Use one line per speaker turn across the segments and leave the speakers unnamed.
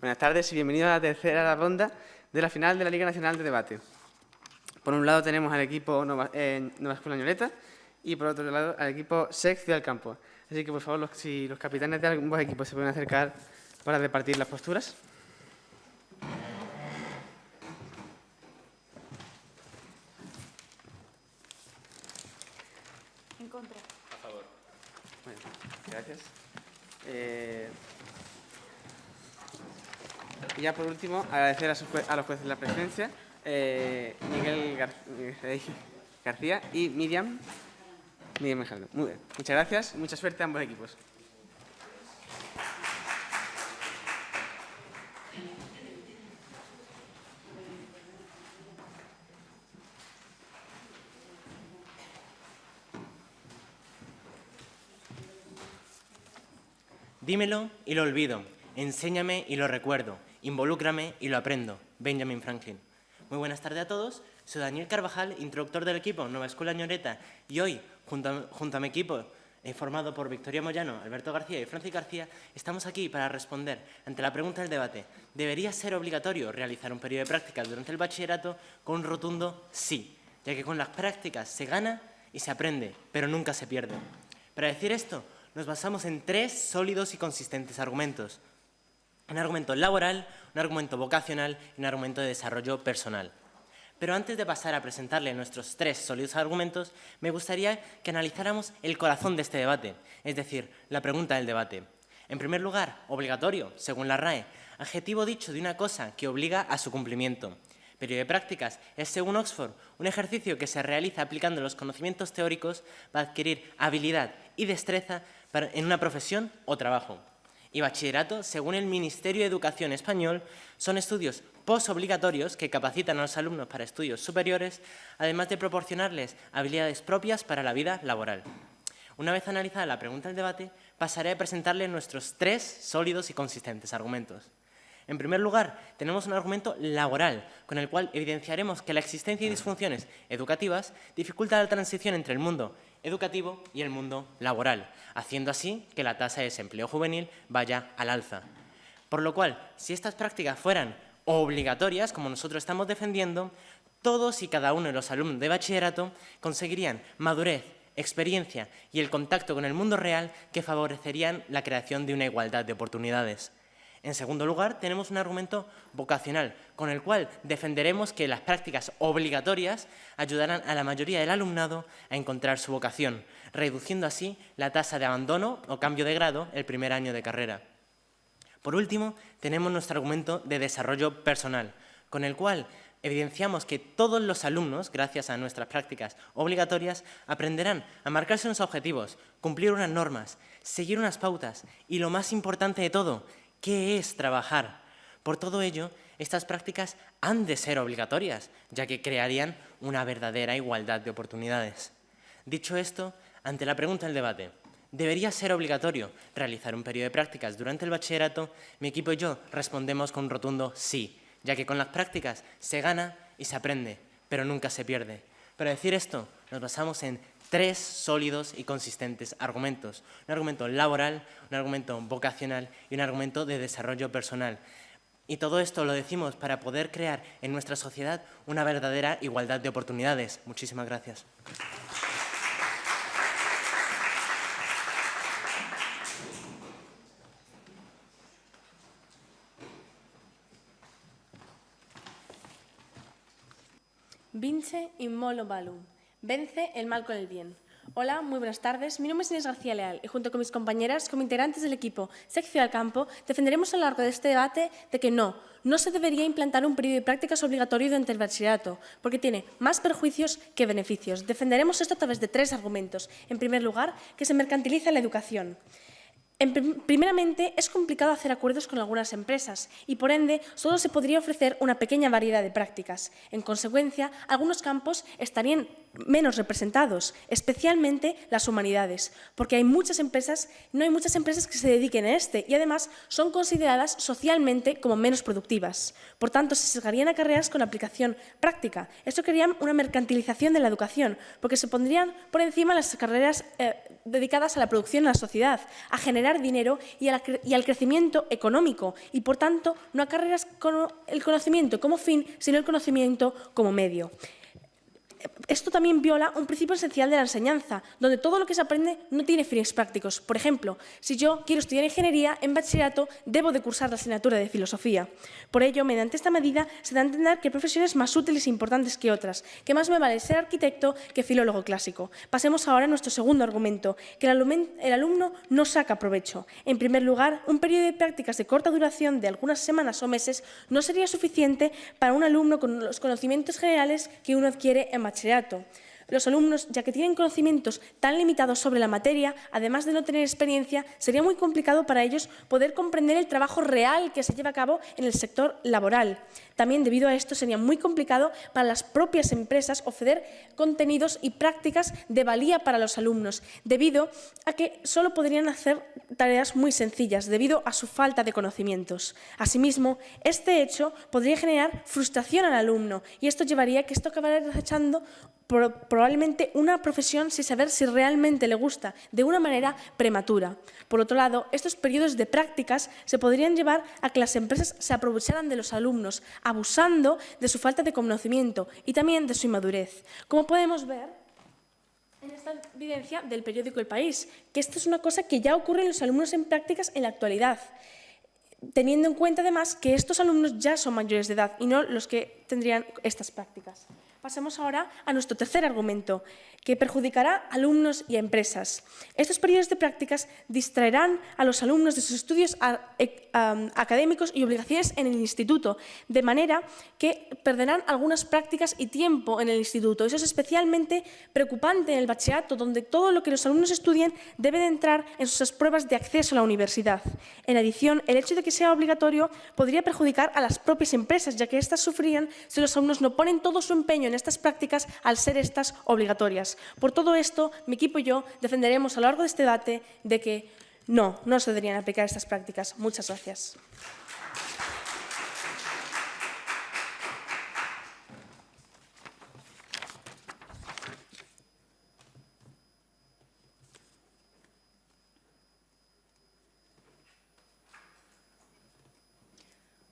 Buenas tardes y bienvenidos a la tercera ronda de la final de la Liga Nacional de Debate. Por un lado tenemos al equipo Nova Escuela Ñoreta y por otro lado al equipo SEC Ciudad del Campo. Así que, por favor, si los capitanes de ambos equipos se pueden acercar para repartir las posturas.
En contra.
A favor. Bueno, gracias. Y ya por último, agradecer a los jueces de la presidencia, Miguel García y Miriam Mejano. Muy bien. Muchas gracias y mucha suerte a ambos equipos.
Dímelo y lo olvido, enséñame y lo recuerdo, involúcrame y lo aprendo. Benjamin Franklin. Muy buenas tardes a todos, soy Daniel Carvajal, instructor del equipo Nova Escuela Ñoreta, y hoy, junto a mi equipo, formado por Victoria Moyano, Alberto García y Francis García, estamos aquí para responder ante la pregunta del debate. ¿Debería ser obligatorio realizar un periodo de prácticas durante el bachillerato? Con un rotundo sí, ya que con las prácticas se gana y se aprende, pero nunca se pierde. Para decir esto, nos basamos en 3 sólidos y consistentes argumentos. Un argumento laboral, un argumento vocacional y un argumento de desarrollo personal. Pero antes de pasar a presentarle nuestros 3 sólidos argumentos, me gustaría que analizáramos el corazón de este debate, es decir, la pregunta del debate. En primer lugar, obligatorio, según la RAE, adjetivo dicho de una cosa que obliga a su cumplimiento. Periodo de prácticas es, según Oxford, un ejercicio que se realiza aplicando los conocimientos teóricos para adquirir habilidad y destreza en una profesión o trabajo. Y bachillerato, según el Ministerio de Educación español, son estudios postobligatorios que capacitan a los alumnos para estudios superiores, además de proporcionarles habilidades propias para la vida laboral. Una vez analizada la pregunta del debate, pasaré a presentarles nuestros 3 sólidos y consistentes argumentos. En primer lugar, tenemos un argumento laboral, con el cual evidenciaremos que la existencia de disfunciones educativas dificulta la transición entre el mundo educativo y el mundo laboral, haciendo así que la tasa de desempleo juvenil vaya al alza. Por lo cual, si estas prácticas fueran obligatorias, como nosotros estamos defendiendo, todos y cada uno de los alumnos de bachillerato conseguirían madurez, experiencia y el contacto con el mundo real que favorecerían la creación de una igualdad de oportunidades. En segundo lugar, tenemos un argumento vocacional, con el cual defenderemos que las prácticas obligatorias ayudarán a la mayoría del alumnado a encontrar su vocación, reduciendo así la tasa de abandono o cambio de grado el primer año de carrera. Por último, tenemos nuestro argumento de desarrollo personal, con el cual evidenciamos que todos los alumnos, gracias a nuestras prácticas obligatorias, aprenderán a marcarse unos objetivos, cumplir unas normas, seguir unas pautas y, lo más importante de todo, ¿qué es trabajar? Por todo ello, estas prácticas han de ser obligatorias, ya que crearían una verdadera igualdad de oportunidades. Dicho esto, ante la pregunta del debate, ¿debería ser obligatorio realizar un periodo de prácticas durante el bachillerato? Mi equipo y yo respondemos con un rotundo sí, ya que con las prácticas se gana y se aprende, pero nunca se pierde. Para decir esto, nos basamos en 3 sólidos y consistentes argumentos. Un argumento laboral, un argumento vocacional y un argumento de desarrollo personal. Y todo esto lo decimos para poder crear en nuestra sociedad una verdadera igualdad de oportunidades. Muchísimas gracias.
Vince in modo valum. Vence el mal con el bien. Hola, muy buenas tardes. Mi nombre es Inés García Leal y junto con mis compañeras, como integrantes del equipo SEC Ciudad del Campo, defenderemos a lo largo de este debate de que no se debería implantar un periodo de prácticas obligatorio durante el bachillerato, porque tiene más perjuicios que beneficios. Defenderemos esto a través de 3 argumentos. En primer lugar, que se mercantiliza la educación. Primeramente, es complicado hacer acuerdos con algunas empresas y, por ende, solo se podría ofrecer una pequeña variedad de prácticas. En consecuencia, algunos campos estarían menos representados, especialmente las humanidades, porque no hay muchas empresas que se dediquen a este y, además, son consideradas socialmente como menos productivas. Por tanto, se sesgarían a carreras con aplicación práctica. Esto crearía una mercantilización de la educación, porque se pondrían por encima las carreras dedicadas a la producción en la sociedad, a generar dinero y al crecimiento económico y, por tanto, no a carreras con el conocimiento como fin, sino el conocimiento como medio. Esto también viola un principio esencial de la enseñanza, donde todo lo que se aprende no tiene fines prácticos. Por ejemplo, si yo quiero estudiar ingeniería, en bachillerato debo de cursar la asignatura de filosofía. Por ello, mediante esta medida se da a entender que hay profesiones más útiles e importantes que otras, que más me vale ser arquitecto que filólogo clásico. Pasemos ahora a nuestro segundo argumento, que el alumno no saca provecho. En primer lugar, un periodo de prácticas de corta duración de algunas semanas o meses no sería suficiente para un alumno con los conocimientos generales que uno adquiere en bachillerato. Los alumnos, ya que tienen conocimientos tan limitados sobre la materia, además de no tener experiencia, sería muy complicado para ellos poder comprender el trabajo real que se lleva a cabo en el sector laboral. También, debido a esto, sería muy complicado para las propias empresas ofrecer contenidos y prácticas de valía para los alumnos, debido a que solo podrían hacer tareas muy sencillas, debido a su falta de conocimientos. Asimismo, este hecho podría generar frustración al alumno y esto llevaría a que esto acabara desechando probablemente una profesión sin saber si realmente le gusta, de una manera prematura. Por otro lado, estos periodos de prácticas se podrían llevar a que las empresas se aprovecharan de los alumnos, abusando de su falta de conocimiento y también de su inmadurez. Como podemos ver en esta evidencia del periódico El País, que esto es una cosa que ya ocurre en los alumnos en prácticas en la actualidad, teniendo en cuenta además que estos alumnos ya son mayores de edad y no los que tendrían estas prácticas. Pasemos ahora a nuestro tercer argumento, que perjudicará a alumnos y a empresas. Estos periodos de prácticas distraerán a los alumnos de sus estudios académicos y obligaciones en el instituto, de manera que perderán algunas prácticas y tiempo en el instituto. Eso es especialmente preocupante en el bachillerato, donde todo lo que los alumnos estudian debe de entrar en sus pruebas de acceso a la universidad. En adición, el hecho de que sea obligatorio podría perjudicar a las propias empresas, ya que éstas sufrirían si los alumnos no ponen todo su empeño en estas prácticas al ser estas obligatorias. Por todo esto, mi equipo y yo defenderemos a lo largo de este debate de que no se deberían aplicar estas prácticas. Muchas gracias.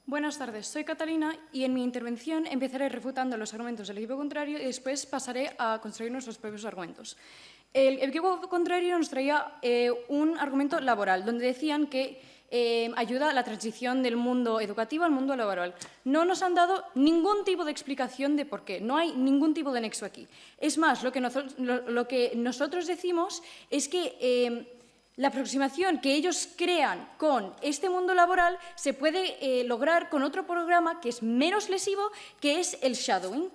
Buenas tardes, soy Catalina y en mi intervención empezaré refutando los argumentos del equipo contrario y después pasaré a construir nuestros propios argumentos. El equipo contrario nos traía un argumento laboral, donde decían que ayuda a la transición del mundo educativo al mundo laboral. No nos han dado ningún tipo de explicación de por qué, no hay ningún tipo de nexo aquí. Es más, lo que nosotros decimos es que la aproximación que ellos crean con este mundo laboral se puede lograr con otro programa que es menos lesivo, que es el shadowing.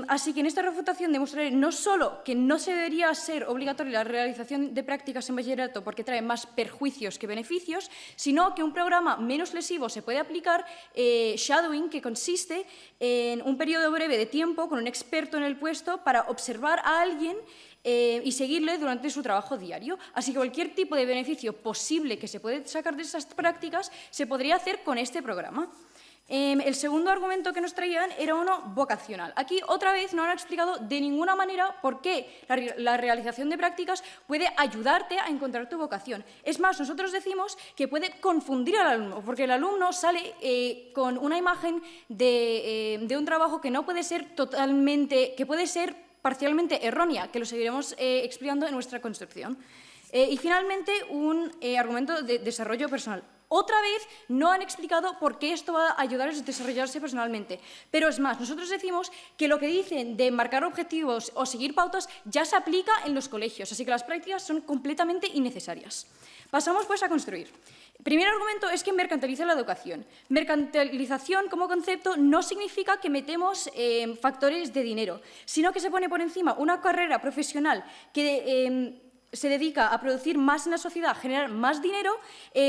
Así que en esta refutación demostraré no solo que no se debería ser obligatoria la realización de prácticas en bachillerato porque trae más perjuicios que beneficios, sino que un programa menos lesivo se puede aplicar, shadowing, que consiste en un periodo breve de tiempo con un experto en el puesto para observar a alguien y seguirle durante su trabajo diario. Así que cualquier tipo de beneficio posible que se puede sacar de esas prácticas se podría hacer con este programa. El segundo argumento que nos traían era uno vocacional. Aquí, otra vez, no han explicado de ninguna manera por qué la realización de prácticas puede ayudarte a encontrar tu vocación. Es más, nosotros decimos que puede confundir al alumno, porque el alumno sale con una imagen de un trabajo que no puede ser que puede ser parcialmente errónea, que lo seguiremos explicando en nuestra construcción. Y finalmente, un argumento de desarrollo personal. Otra vez no han explicado por qué esto va a ayudar a desarrollarse personalmente. Pero es más, nosotros decimos que lo que dicen de marcar objetivos o seguir pautas ya se aplica en los colegios, así que las prácticas son completamente innecesarias. Pasamos pues a construir. El primer argumento es que mercantiliza la educación. Mercantilización como concepto no significa que metemos factores de dinero, sino que se pone por encima una carrera profesional que se dedica a producir más en la sociedad, a generar más dinero,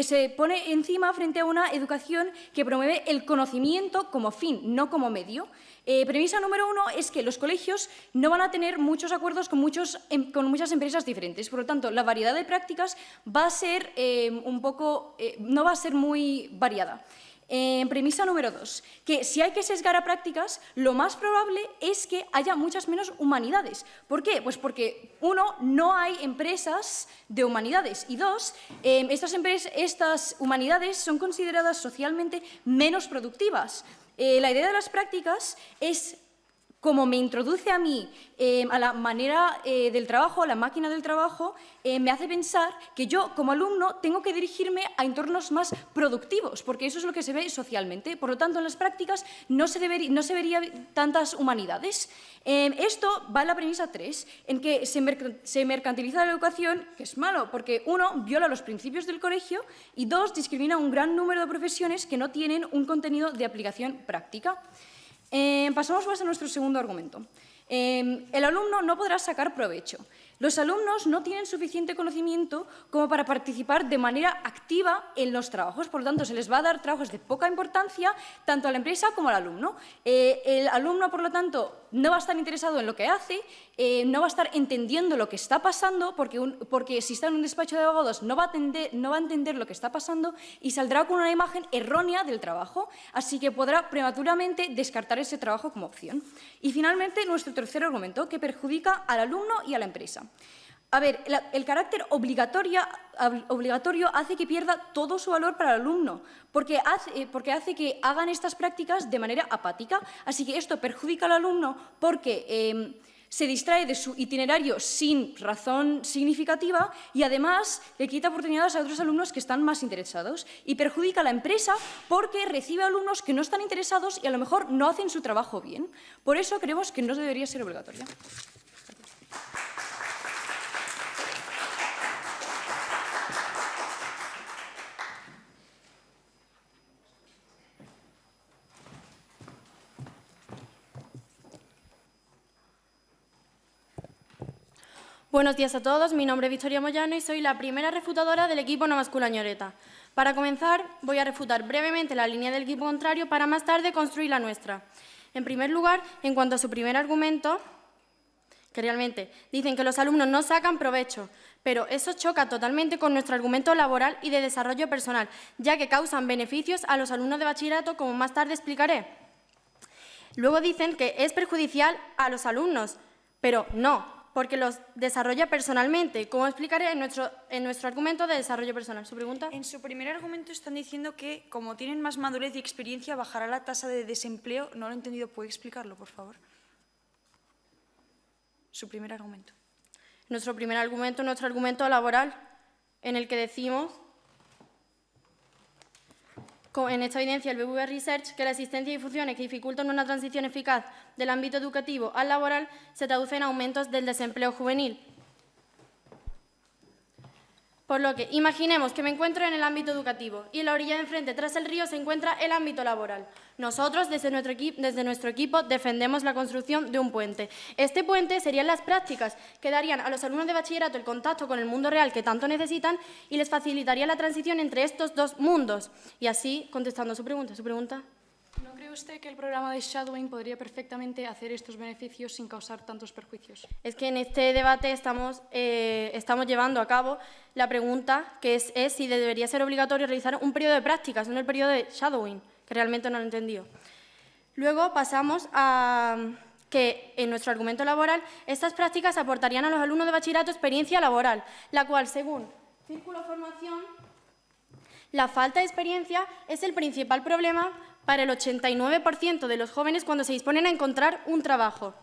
se pone encima frente a una educación que promueve el conocimiento como fin, no como medio. Premisa número 1 es que los colegios no van a tener muchos acuerdos con muchas empresas diferentes. Por lo tanto, la variedad de prácticas va a ser no va a ser muy variada. Premisa número 2, que si hay que sesgar a prácticas, lo más probable es que haya muchas menos humanidades. ¿Por qué? Pues porque, 1, no hay empresas de humanidades y 2, estas humanidades son consideradas socialmente menos productivas. La idea de las prácticas es, como me introduce a mí a la manera del trabajo, a la máquina del trabajo, me hace pensar que yo, como alumno, tengo que dirigirme a entornos más productivos, porque eso es lo que se ve socialmente. Por lo tanto, en las prácticas no se vería tantas humanidades. Esto va en la premisa 3, en que se mercantiliza la educación, que es malo, porque 1, viola los principios del colegio y 2, discrimina a un gran número de profesiones que no tienen un contenido de aplicación práctica. Pasamos pues a nuestro segundo argumento. El alumno no podrá sacar provecho. Los alumnos no tienen suficiente conocimiento como para participar de manera activa en los trabajos, por lo tanto, se les va a dar trabajos de poca importancia tanto a la empresa como al alumno. El alumno, por lo tanto, no va a estar interesado en lo que hace, no va a estar entendiendo lo que está pasando, porque si está en un despacho de abogados no va a entender lo que está pasando y saldrá con una imagen errónea del trabajo, así que podrá prematuramente descartar ese trabajo como opción. Y finalmente, nuestro tercer argumento, que perjudica al alumno y a la empresa. A ver, el carácter obligatorio hace que pierda todo su valor para el alumno, porque hace que hagan estas prácticas de manera apática. Así que esto perjudica al alumno porque se distrae de su itinerario sin razón significativa y además le quita oportunidades a otros alumnos que están más interesados. Y perjudica a la empresa porque recibe alumnos que no están interesados y a lo mejor no hacen su trabajo bien. Por eso creemos que no debería ser obligatoria.
Buenos días a todos, mi nombre es Victoria Moyano y soy la primera refutadora del equipo Nova Escuela Ñoreta. Para comenzar, voy a refutar brevemente la línea del equipo contrario para más tarde construir la nuestra. En primer lugar, en cuanto a su primer argumento, que realmente dicen que los alumnos no sacan provecho, pero eso choca totalmente con nuestro argumento laboral y de desarrollo personal, ya que causan beneficios a los alumnos de bachillerato, como más tarde explicaré. Luego dicen que es perjudicial a los alumnos, pero no, porque los desarrolla personalmente, como explicaré en nuestro argumento de desarrollo personal. ¿Su pregunta?
En su primer argumento están diciendo que, como tienen más madurez y experiencia, bajará la tasa de desempleo. No lo he entendido. ¿Puede explicarlo, por favor? Su primer argumento.
Nuestro primer argumento, nuestro argumento laboral, en el que decimos, en esta evidencia el BBVA Research, que la existencia de funciones que dificultan una transición eficaz del ámbito educativo al laboral se traduce en aumentos del desempleo juvenil. Por lo que, imaginemos que me encuentro en el ámbito educativo y en la orilla de enfrente, tras el río, se encuentra el ámbito laboral. Nosotros, desde nuestro equipo, defendemos la construcción de un puente. Este puente serían las prácticas que darían a los alumnos de bachillerato el contacto con el mundo real que tanto necesitan y les facilitaría la transición entre estos dos mundos. Y así, contestando a su pregunta. ¿Su pregunta?
¿No cree usted que el programa de shadowing podría perfectamente hacer estos beneficios sin causar tantos perjuicios?
Es que en este debate estamos llevando a cabo la pregunta que es si debería ser obligatorio realizar un periodo de prácticas, no el periodo de shadowing, que realmente no lo he entendido. Luego pasamos a que en nuestro argumento laboral estas prácticas aportarían a los alumnos de bachillerato experiencia laboral, la cual, según Círculo Formación, la falta de experiencia es el principal problema para el 89% de los jóvenes cuando se disponen a encontrar un trabajo.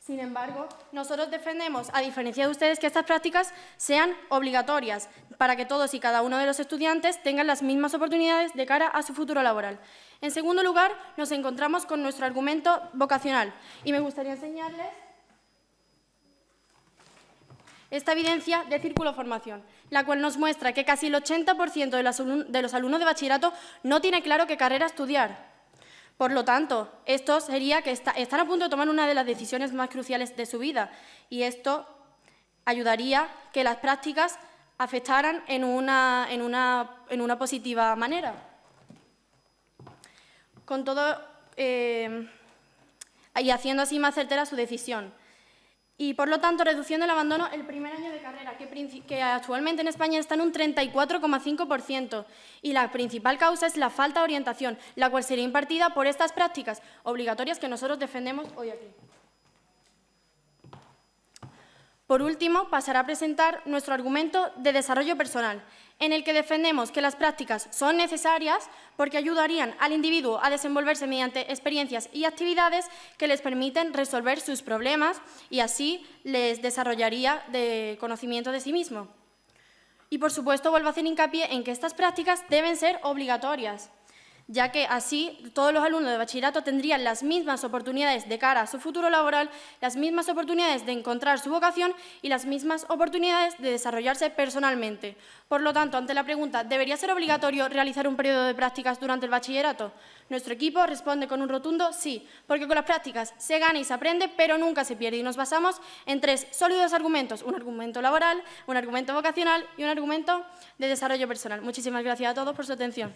Sin embargo, nosotros defendemos, a diferencia de ustedes, que estas prácticas sean obligatorias para que todos y cada uno de los estudiantes tengan las mismas oportunidades de cara a su futuro laboral. En segundo lugar, nos encontramos con nuestro argumento vocacional y me gustaría enseñarles esta evidencia de Círculo Formación, la cual nos muestra que casi el 80% de los alumnos de bachillerato no tiene claro qué carrera estudiar. Por lo tanto, esto sería que están a punto de tomar una de las decisiones más cruciales de su vida y esto ayudaría que las prácticas afectaran en una positiva manera. Con todo, y haciendo así más certera su decisión. y, por lo tanto, reduciendo el abandono el primer año de carrera, que actualmente en España está en un 34,5%. Y la principal causa es la falta de orientación, la cual sería impartida por estas prácticas obligatorias que nosotros defendemos hoy aquí. Por último, pasaré a presentar nuestro argumento de desarrollo personal, en el que defendemos que las prácticas son necesarias porque ayudarían al individuo a desenvolverse mediante experiencias y actividades que les permiten resolver sus problemas y así les desarrollaría de conocimiento de sí mismo. Y, por supuesto, vuelvo a hacer hincapié en que estas prácticas deben ser obligatorias, ya que así todos los alumnos de bachillerato tendrían las mismas oportunidades de cara a su futuro laboral, las mismas oportunidades de encontrar su vocación y las mismas oportunidades de desarrollarse personalmente. Por lo tanto, ante la pregunta ¿debería ser obligatorio realizar un periodo de prácticas durante el bachillerato?, nuestro equipo responde con un rotundo sí, porque con las prácticas se gana y se aprende, pero nunca se pierde, y nos basamos en 3 sólidos argumentos: un argumento laboral, un argumento vocacional y un argumento de desarrollo personal. Muchísimas gracias a todos por su atención.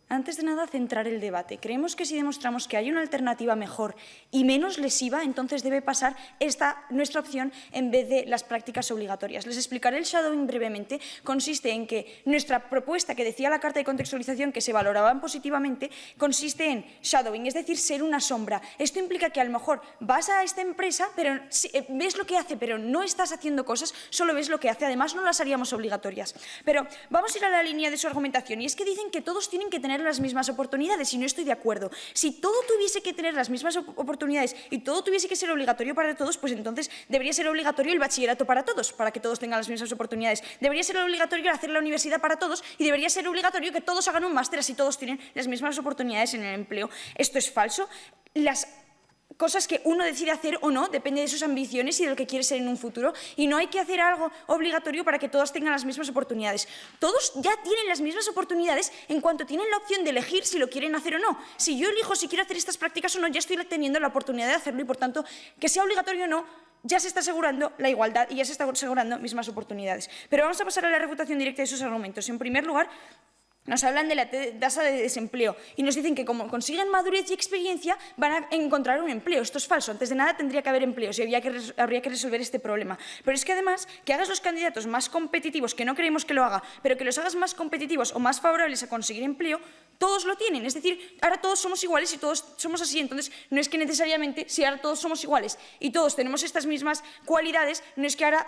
Antes de nada, centrar el debate. Creemos que si demostramos que hay una alternativa mejor y menos lesiva, entonces debe pasar nuestra opción en vez de las prácticas obligatorias. Les explicaré el shadowing brevemente. Consiste en que nuestra propuesta, que decía la carta de contextualización que se valoraban positivamente, consiste en shadowing, es decir, ser una sombra. Esto implica que a lo mejor vas a esta empresa, pero ves lo que hace, pero no estás haciendo cosas, solo ves lo que hace. Además, no las haríamos obligatorias. Pero vamos a ir a la línea de su argumentación, y es que dicen que todos tienen que tener las mismas oportunidades, y no estoy de acuerdo. Si todo tuviese que tener las mismas oportunidades y todo tuviese que ser obligatorio para todos, pues entonces debería ser obligatorio el bachillerato para todos, para que todos tengan las mismas oportunidades. Debería ser obligatorio hacer la universidad para todos y debería ser obligatorio que todos hagan un máster, así todos tienen las mismas oportunidades en el empleo. Esto es falso. Las cosas que uno decide hacer o no depende de sus ambiciones y de lo que quiere ser en un futuro, y no hay que hacer algo obligatorio para que todos tengan las mismas oportunidades. Todos ya tienen las mismas oportunidades en cuanto tienen la opción de elegir si lo quieren hacer o no. Si yo elijo si quiero hacer estas prácticas o no, ya estoy teniendo la oportunidad de hacerlo, y por tanto, que sea obligatorio o no, ya se está asegurando la igualdad y ya se está asegurando mismas oportunidades. Pero vamos a pasar a la refutación directa de sus argumentos. En primer lugar, nos hablan de la tasa de desempleo y nos dicen que como consiguen madurez y experiencia van a encontrar un empleo. Esto es falso. Antes de nada tendría que haber empleos y habría que resolver este problema. Pero es que además que hagas los candidatos más competitivos, que no creemos que lo haga, pero que los hagas más competitivos o más favorables a conseguir empleo, todos lo tienen. Es decir, ahora todos somos iguales y todos somos así. Entonces, no es que necesariamente, si ahora todos somos iguales y todos tenemos estas mismas cualidades, no es que ahora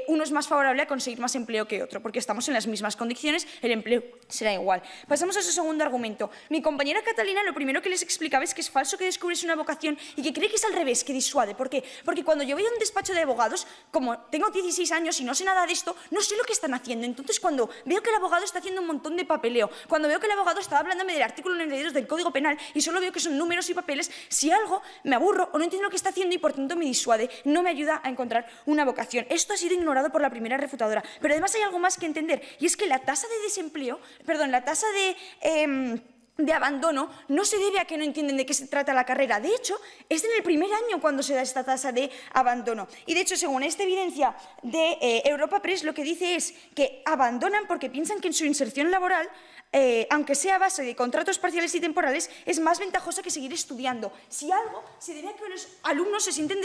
uno es más favorable a conseguir más empleo que otro, porque estamos en las mismas condiciones, el empleo será igual. Pasamos a su segundo argumento. Mi compañera Catalina lo primero que les explicaba es que es falso que descubres una vocación y que cree que es al revés, que disuade. ¿Por qué? Porque cuando yo voy a un despacho de abogados, como tengo 16 años y no sé nada de esto, no sé lo que están haciendo. Entonces, cuando veo que el abogado está haciendo un montón de papeleo, cuando veo que el abogado está hablándome del artículo 92 del Código Penal y solo veo que son números y papeles, si algo me aburro o no entiendo lo que está haciendo y por tanto me disuade, no me ayuda a encontrar una vocación. Esto ha sido ignorado por la primera refutadora. Pero además hay algo más que entender, y es que la tasa de desempleo, perdón, la tasa de abandono no se debe a que no entienden de qué se trata la carrera. De hecho, es en el primer año cuando se da esta tasa de abandono. Y de hecho, según esta evidencia de Europa Press, lo que dice es que abandonan porque piensan que en su inserción laboral, aunque sea a base de contratos parciales y temporales, es más ventajosa que seguir estudiando. Si algo, se debe a que los alumnos se sienten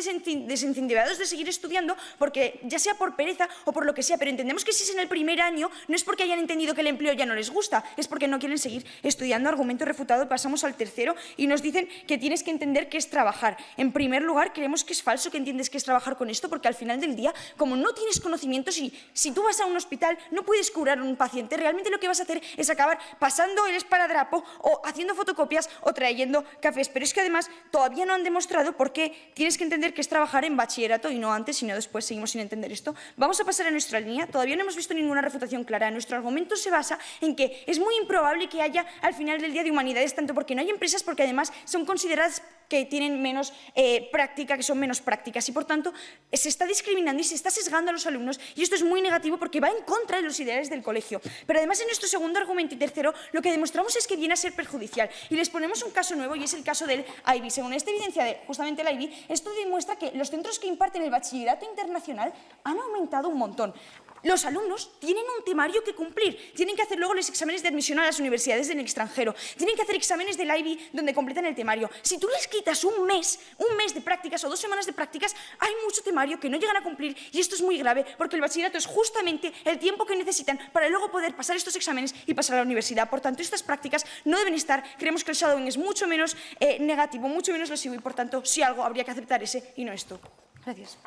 desincentivados de seguir estudiando, porque ya sea por pereza o por lo que sea, pero entendemos que si es en el primer año, no es porque hayan entendido que el empleo ya no les gusta, es porque no quieren seguir estudiando. Argumento refutado. Pasamos al tercero y nos dicen que tienes que entender qué es trabajar. En primer lugar, creemos que es falso que entiendes qué es trabajar con esto, porque al final del día, como no tienes conocimientos, y si tú vas a un hospital no puedes curar a un paciente, realmente lo que vas a hacer es acabar pasando el esparadrapo o haciendo fotocopias o trayendo cafés. Pero es que además todavía no han demostrado por qué tienes que entender qué es trabajar en bachillerato, y no antes, sino después. Seguimos sin entender esto. Vamos a pasar a nuestra línea. Todavía no hemos visto ninguna refutación clara. Nuestro argumento se basa en que es muy improbable que haya al final del el día de humanidades, tanto porque no hay empresas, porque además son consideradas que tienen menos práctica, que son menos prácticas, y por tanto se está discriminando y se está sesgando a los alumnos, y esto es muy negativo porque va en contra de los ideales del colegio. Pero además, en nuestro segundo argumento y tercero, lo que demostramos es que viene a ser perjudicial, y les ponemos un caso nuevo, y es el caso del IB. Según esta evidencia de justamente el IB, esto demuestra que los centros que imparten el bachillerato internacional han aumentado un montón. Los alumnos tienen un temario que cumplir, tienen que hacer luego los exámenes de admisión a las universidades del extranjero, tienen que hacer exámenes del IB donde completan el temario. Si tú les quitas un mes de prácticas o 2 semanas de prácticas, hay mucho temario que no llegan a cumplir, y esto es muy grave porque el bachillerato es justamente el tiempo que necesitan para luego poder pasar estos exámenes y pasar a la universidad. Por tanto, estas prácticas no deben estar. Creemos que el shadowing es mucho menos negativo, mucho menos lesivo, y por tanto, si algo, habría que aceptar ese y no esto. Gracias.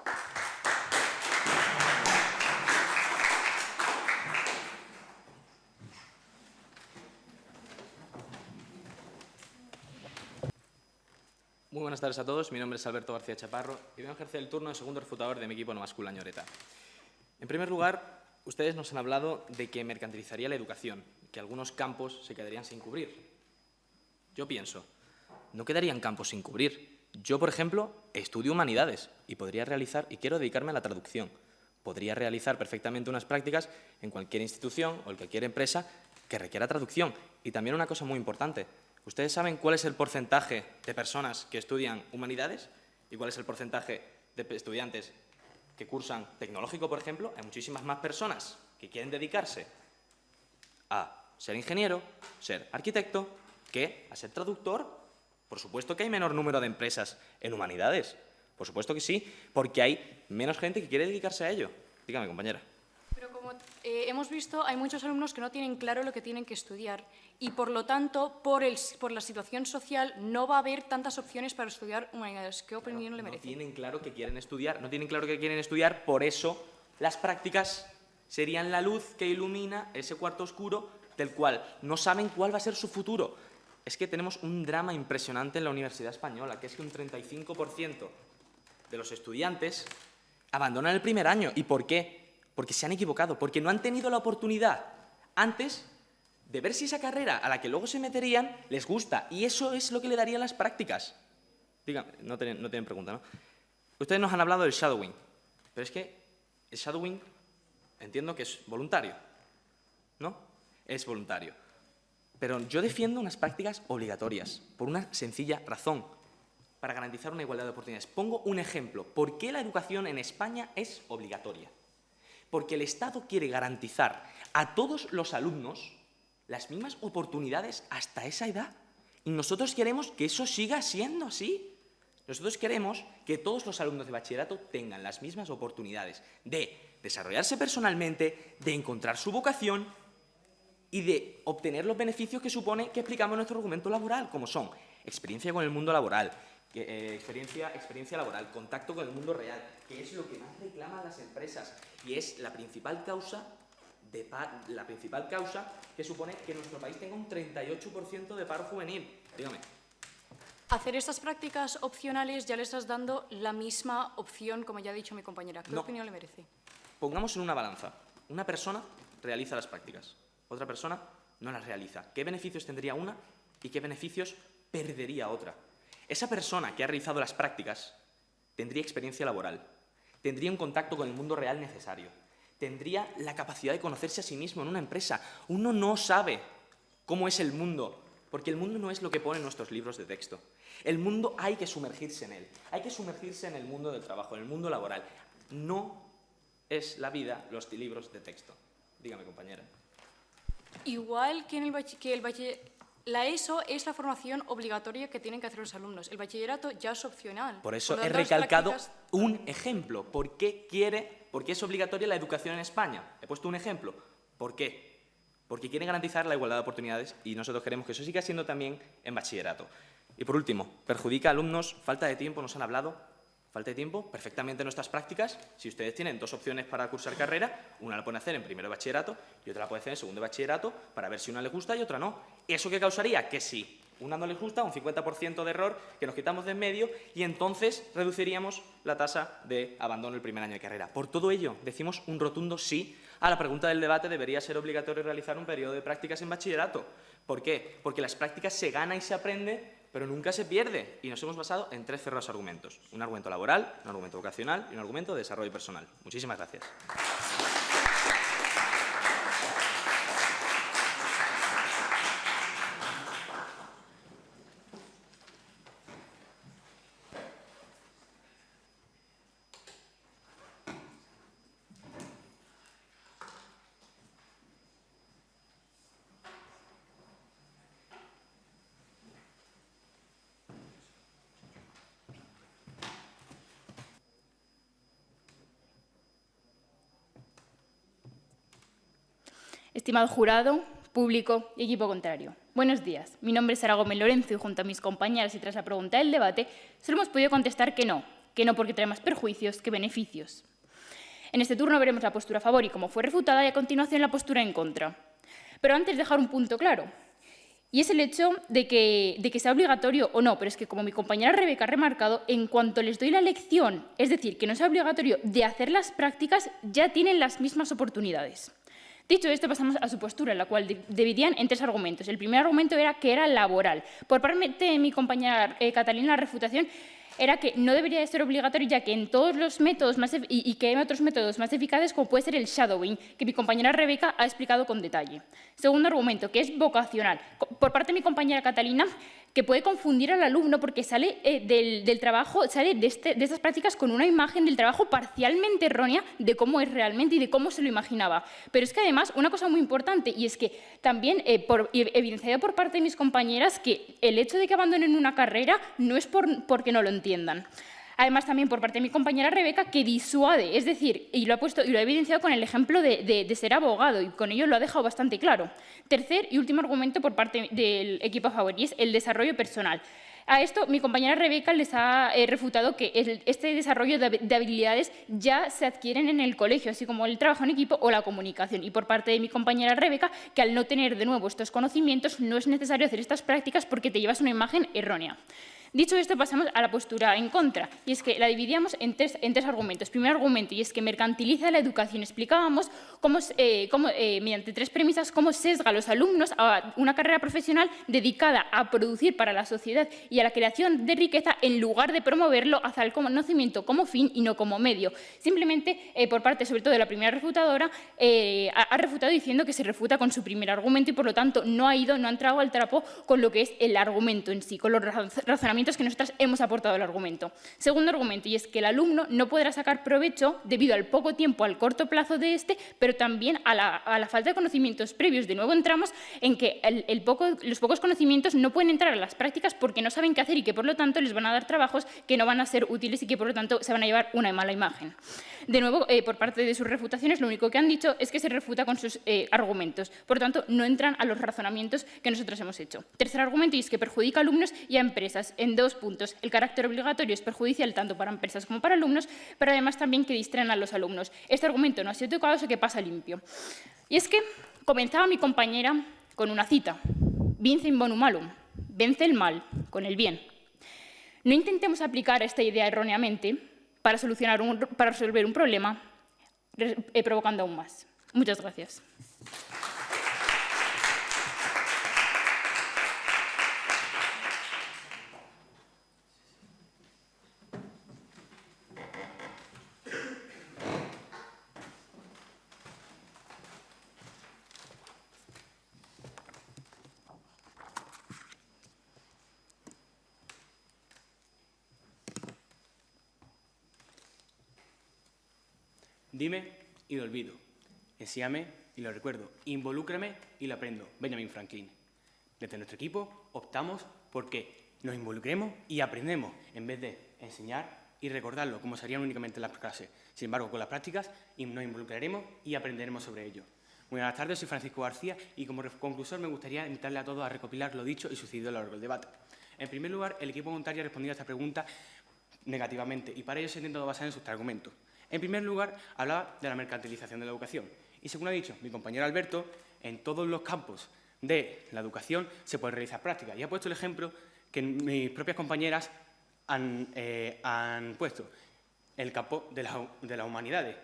Muy buenas tardes a todos, mi nombre es Alberto García Chaparro y vengo a ejercer el turno de segundo refutador de mi equipo Nova School Añoreta. En primer lugar, ustedes nos han hablado de que mercantilizaría la educación, que algunos campos se quedarían sin cubrir. Yo pienso, no quedarían campos sin cubrir. Yo, por ejemplo, estudio humanidades y podría realizar, y quiero dedicarme a la traducción, podría realizar perfectamente unas prácticas en cualquier institución o en cualquier empresa que requiera traducción. Y también una cosa muy importante, ¿ustedes saben cuál es el porcentaje de personas que estudian humanidades y cuál es el porcentaje de estudiantes que cursan tecnológico, por ejemplo? Hay muchísimas más personas que quieren dedicarse a ser ingeniero, ser arquitecto, que a ser traductor. Por supuesto que hay menor número de empresas en humanidades. Por supuesto que sí, porque hay menos gente que quiere dedicarse a ello. Dígame, compañera.
Pero como hemos visto, hay muchos alumnos que no tienen claro lo que tienen que estudiar y, por lo tanto, por la situación social, no va a haber tantas opciones para estudiar humanidades. ¿Qué opinión le merece?
No tienen claro que quieren estudiar, no tienen claro que quieren estudiar, por eso las prácticas serían la luz que ilumina ese cuarto oscuro del cual no saben cuál va a ser su futuro. Es que tenemos un drama impresionante en la Universidad Española, que es que un 35% de los estudiantes abandonan el primer año. ¿Y por qué? Porque se han equivocado, porque no han tenido la oportunidad antes de ver si esa carrera a la que luego se meterían les gusta. Y eso es lo que le darían las prácticas. Díganme, no tienen pregunta, ¿no? Ustedes nos han hablado del shadowing, pero es que el shadowing entiendo que es voluntario, ¿no? Es voluntario. Pero yo defiendo unas prácticas obligatorias, por una sencilla razón, para garantizar una igualdad de oportunidades. Pongo un ejemplo. ¿Por qué la educación en España es obligatoria? Porque el Estado quiere garantizar a todos los alumnos las mismas oportunidades hasta esa edad. Y nosotros queremos que eso siga siendo así. Nosotros queremos que todos los alumnos de bachillerato tengan las mismas oportunidades de desarrollarse personalmente, de encontrar su vocación y de obtener los beneficios que supone que explicamos en nuestro argumento laboral, como son experiencia con el mundo laboral, experiencia laboral, contacto con el mundo real, que es lo que más reclaman las empresas y es la principal causa que supone que nuestro país tenga un 38% de paro juvenil. Dígame.
Hacer estas prácticas opcionales ya le estás dando la misma opción, como ya ha dicho mi compañera. ¿Qué opinión le merece?
Pongamos en una balanza. Una persona realiza las prácticas, otra persona no las realiza. ¿Qué beneficios tendría una y qué beneficios perdería otra? Esa persona que ha realizado las prácticas tendría experiencia laboral, tendría un contacto con el mundo real necesario, tendría la capacidad de conocerse a sí mismo en una empresa. Uno no sabe cómo es el mundo, porque el mundo no es lo que pone en nuestros libros de texto. El mundo hay que sumergirse en él, hay que sumergirse en el mundo del trabajo, en el mundo laboral. No es la vida los libros de texto. Dígame, compañera.
Igual que la ESO es la formación obligatoria que tienen que hacer los alumnos. El bachillerato ya es opcional.
Por eso he recalcado un ejemplo. ¿Por qué es obligatoria la educación en España? He puesto un ejemplo. ¿Por qué? Porque quieren garantizar la igualdad de oportunidades y nosotros queremos que eso siga siendo también en bachillerato. Y por último, perjudica a alumnos, falta de tiempo, nos han hablado. Falta de tiempo, perfectamente en nuestras prácticas, si ustedes tienen 2 opciones para cursar carrera, una la pueden hacer en primero de bachillerato y otra la pueden hacer en segundo de bachillerato para ver si una les gusta y otra no. ¿Eso qué causaría? Que si Una no le gusta, un 50% de error que nos quitamos de en medio y entonces reduciríamos la tasa de abandono el primer año de carrera. Por todo ello, decimos un rotundo sí a la pregunta del debate: ¿debería ser obligatorio realizar un periodo de prácticas en bachillerato? ¿Por qué? Porque las prácticas se gana y se aprende, pero nunca se pierde. Y nos hemos basado en 3 cerrados argumentos: un argumento laboral, un argumento vocacional y un argumento de desarrollo personal. Muchísimas gracias.
Estimado jurado, público y equipo contrario, buenos días. Mi nombre es Sara Gómez Lorenzo y junto a mis compañeras y tras la pregunta del debate solo hemos podido contestar que no porque trae más perjuicios que beneficios. En este turno veremos la postura a favor y cómo fue refutada y a continuación la postura en contra. Pero antes dejar un punto claro, y es el hecho de que sea obligatorio o no, pero es que como mi compañera Rebeca ha remarcado, en cuanto les doy la lección, es decir, que no sea obligatorio de hacer las prácticas, ya tienen las mismas oportunidades. Dicho esto, pasamos a su postura, en la cual dividían en 3 argumentos. El primer argumento era que era laboral. Por parte de mi compañera Catalina, la refutación era que no debería de ser obligatorio, ya que en todos los métodos y que hay otros métodos más eficaces, como puede ser el shadowing, que mi compañera Rebeca ha explicado con detalle. Segundo argumento, que es vocacional. Por parte de mi compañera Catalina, que puede confundir al alumno porque sale del trabajo, sale de estas prácticas con una imagen del trabajo parcialmente errónea de cómo es realmente y de cómo se lo imaginaba. Pero es que además, una cosa muy importante, y es que también evidenciado por parte de mis compañeras, que el hecho de que abandonen una carrera no es porque no lo entiendan. Además, también por parte de mi compañera Rebeca, que disuade, es decir, y lo ha evidenciado con el ejemplo de ser abogado, y con ello lo ha dejado bastante claro. Tercer y último argumento por parte del equipo a favor, y es el desarrollo personal. A esto, mi compañera Rebeca les ha refutado que este desarrollo de habilidades ya se adquieren en el colegio, así como el trabajo en equipo o la comunicación. Y por parte de mi compañera Rebeca, que al no tener de nuevo estos conocimientos, no es necesario hacer estas prácticas porque te llevas una imagen errónea. Dicho esto, pasamos a la postura en contra, y es que la dividíamos en tres argumentos. Primer argumento, y es que mercantiliza la educación. Explicábamos cómo mediante 3 premisas, cómo sesga a los alumnos a una carrera profesional dedicada a producir para la sociedad y a la creación de riqueza, en lugar de promoverlo hacia el conocimiento como fin y no como medio. Simplemente, por parte, sobre todo, de la primera refutadora, ha refutado diciendo que se refuta con su primer argumento y, por lo tanto, no ha entrado al trapo con lo que es el argumento en sí, con los razonamientos que nosotras hemos aportado al argumento. Segundo argumento, y es que el alumno no podrá sacar provecho debido al poco tiempo, al corto plazo de este, pero también a la falta de conocimientos previos. De nuevo entramos en que los pocos conocimientos no pueden entrar a las prácticas porque no saben qué hacer y que, por lo tanto, les van a dar trabajos que no van a ser útiles y que, por lo tanto, se van a llevar una mala imagen. De nuevo, por parte de sus refutaciones, lo único que han dicho es que se refuta con sus argumentos. Por lo tanto, no entran a los razonamientos que nosotros hemos hecho. Tercer argumento, y es que perjudica a alumnos y a empresas. En 2 puntos. El carácter obligatorio es perjudicial tanto para empresas como para alumnos, pero además también que distraen a los alumnos. Este argumento no ha sido tocado, eso que pasa limpio. Y es que comenzaba mi compañera con una cita. Vince in bonum malum. Vence el mal con el bien. No intentemos aplicar esta idea erróneamente para resolver un problema, provocando aún más. Muchas gracias.
Dime y lo olvido. Enséñame y lo recuerdo. Involúcrame y lo aprendo. Benjamin Franklin. Desde nuestro equipo optamos por que nos involucremos y aprendemos, en vez de enseñar y recordarlo, como serían únicamente las clases. Sin embargo, con las prácticas nos involucraremos y aprenderemos sobre ello. Muy buenas tardes, soy Francisco García y como conclusor me gustaría invitarle a todos a recopilar lo dicho y sucedido a lo largo del debate. En primer lugar, el equipo voluntario ha respondido a esta pregunta negativamente y para ello se ha intentado basar en sus argumentos. En primer lugar, hablaba de la mercantilización de la educación. Y según ha dicho mi compañero Alberto, en todos los campos de la educación se pueden realizar prácticas. Y he puesto el ejemplo que mis propias compañeras han puesto, el campo de las humanidades,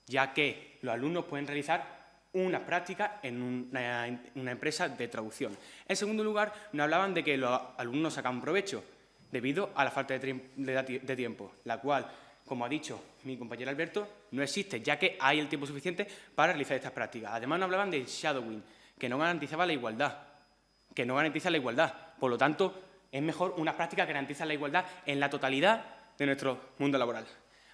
ya que los alumnos pueden realizar una práctica en una empresa de traducción. En segundo lugar, nos hablaban de que los alumnos sacan provecho debido a la falta de tiempo, la cual, como ha dicho mi compañero Alberto, no existe, ya que hay el tiempo suficiente para realizar estas prácticas. Además, nos hablaban del shadowing, que no garantizaba la igualdad, Por lo tanto, es mejor una práctica que garantiza la igualdad en la totalidad de nuestro mundo laboral.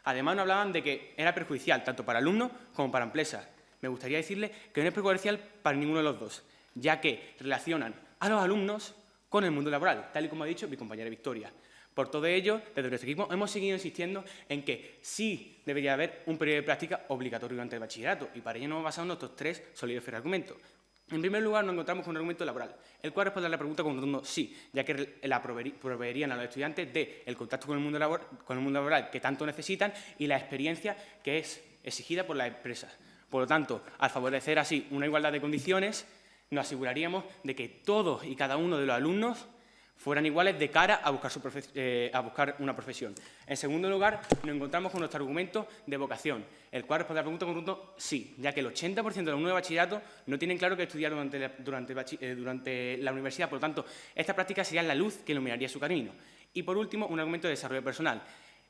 Además, nos hablaban de que era perjudicial tanto para alumnos como para empresas. Me gustaría decirles que no es perjudicial para ninguno de los dos, ya que relacionan a los alumnos con el mundo laboral, tal y como ha dicho mi compañera Victoria. Por todo ello, desde nuestro equipo hemos seguido insistiendo en que sí debería haber un periodo de práctica obligatorio durante el bachillerato, y para ello nos hemos basado en nuestros 3 sólidos argumentos. En primer lugar, nos encontramos con un argumento laboral, el cual responde a la pregunta con un rotundo sí, ya que la proveerían a los estudiantes del contacto con el mundo laboral que tanto necesitan y la experiencia que es exigida por las empresas. Por lo tanto, al favorecer así una igualdad de condiciones, nos aseguraríamos de que todos y cada uno de los alumnos fueran iguales de cara a buscar una profesión. En segundo lugar, nos encontramos con nuestro argumento de vocación, el cual responde a la pregunta con un rotundo sí, ya que el 80% de los alumnos de bachillerato no tienen claro qué estudiar durante la universidad. Por lo tanto, esta práctica sería la luz que iluminaría su camino. Y, por último, un argumento de desarrollo personal,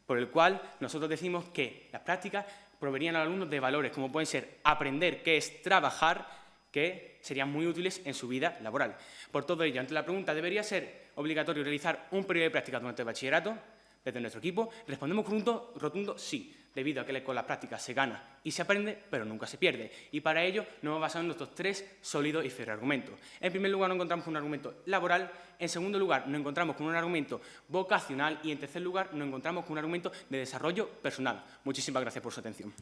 por el cual nosotros decimos que las prácticas proveerían a los alumnos de valores, como pueden ser aprender qué es trabajar, que serían muy útiles en su vida laboral. Por todo ello, ante la pregunta, ¿debería ser obligatorio realizar un periodo de práctica durante el bachillerato? Desde nuestro equipo respondemos con un rotundo sí, debido a que con las prácticas se gana y se aprende, pero nunca se pierde. Y para ello nos hemos basado en nuestros 3 sólidos y férreos argumentos. En primer lugar, nos encontramos con un argumento laboral. En segundo lugar, nos encontramos con un argumento vocacional. Y en tercer lugar, nos encontramos con un argumento de desarrollo personal. Muchísimas gracias por su atención.